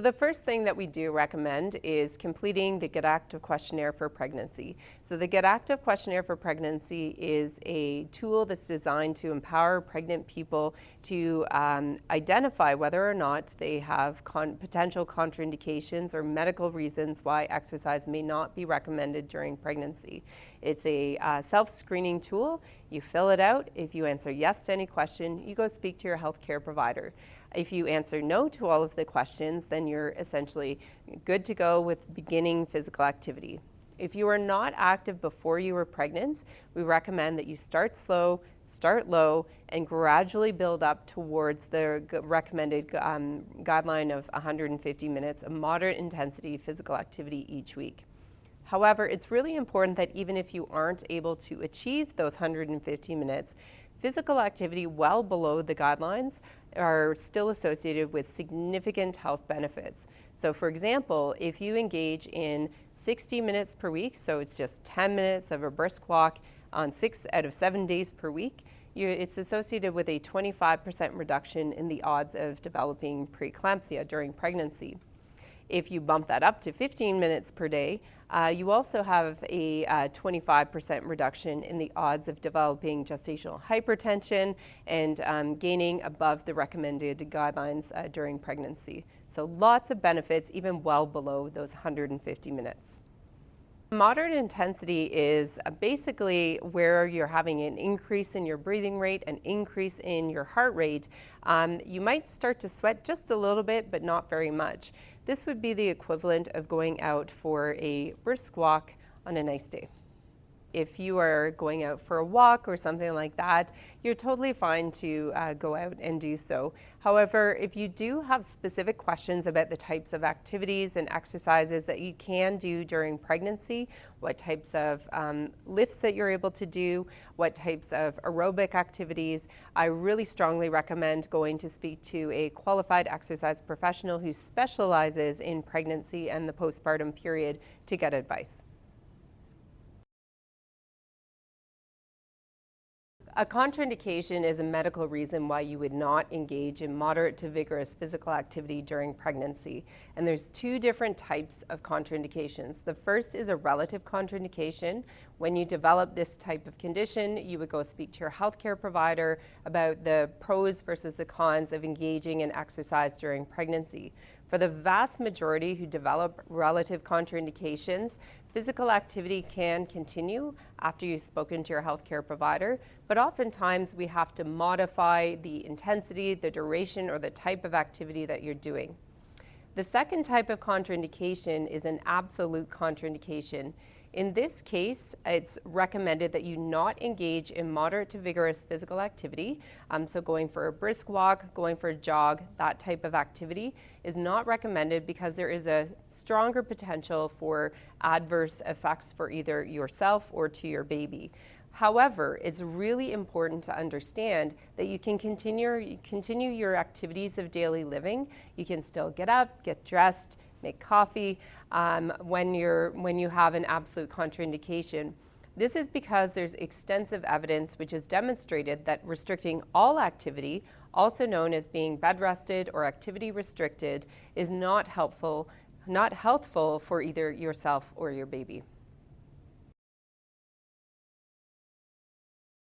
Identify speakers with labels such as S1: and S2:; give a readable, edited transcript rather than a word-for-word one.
S1: The first thing that we do recommend is completing the Get Active Questionnaire for Pregnancy. So the Get Active Questionnaire for Pregnancy is a tool that's designed to empower pregnant people to identify whether or not they have potential contraindications or medical reasons why exercise may not be recommended during pregnancy. It's a self-screening tool. You fill it out. If you answer yes to any question, you go speak to your healthcare provider. If you answer no to all of the questions, then you're essentially good to go with beginning physical activity. If you are not active before you were pregnant, we recommend that you start slow, start low, and gradually build up towards the recommended guideline of 150 minutes of moderate intensity physical activity each week. However, it's really important that even if you aren't able to achieve those 150 minutes, physical activity well below the guidelines are still associated with significant health benefits. So for example, if you engage in 60 minutes per week, so it's just 10 minutes of a brisk walk on 6 out of 7 days per week, it's associated with a 25% reduction in the odds of developing preeclampsia during pregnancy. If you bump that up to 15 minutes per day, you also have a 25% reduction in the odds of developing gestational hypertension and gaining above the recommended guidelines during pregnancy. So lots of benefits, even well below those 150 minutes. Moderate intensity is basically where you're having an increase in your breathing rate, an increase in your heart rate. You might start to sweat just a little bit, but not very much. This would be the equivalent of going out for a brisk walk on a nice day. If you are going out for a walk or something like that, you're totally fine to go out and do so. However, if you do have specific questions about the types of activities and exercises that you can do during pregnancy, what types of lifts that you're able to do, what types of aerobic activities, I really strongly recommend going to speak to a qualified exercise professional who specializes in pregnancy and the postpartum period to get advice. A contraindication is a medical reason why you would not engage in moderate to vigorous physical activity during pregnancy. And there's two different types of contraindications. The first is a relative contraindication. When you develop this type of condition, you would go speak to your healthcare provider about the pros versus the cons of engaging in exercise during pregnancy. For the vast majority who develop relative contraindications, physical activity can continue after you've spoken to your healthcare provider, but oftentimes we have to modify the intensity, the duration, or the type of activity that you're doing. The second type of contraindication is an absolute contraindication. In this case, it's recommended that you not engage in moderate to vigorous physical activity. So going for a brisk walk, going for a jog, that type of activity is not recommended because there is a stronger potential for adverse effects for either yourself or to your baby. However, it's really important to understand that you can continue your activities of daily living. You can still get up, get dressed, make coffee when you have an absolute contraindication. This is because there's extensive evidence which has demonstrated that restricting all activity, also known as being bed rested or activity restricted, is not healthful for either yourself or your baby.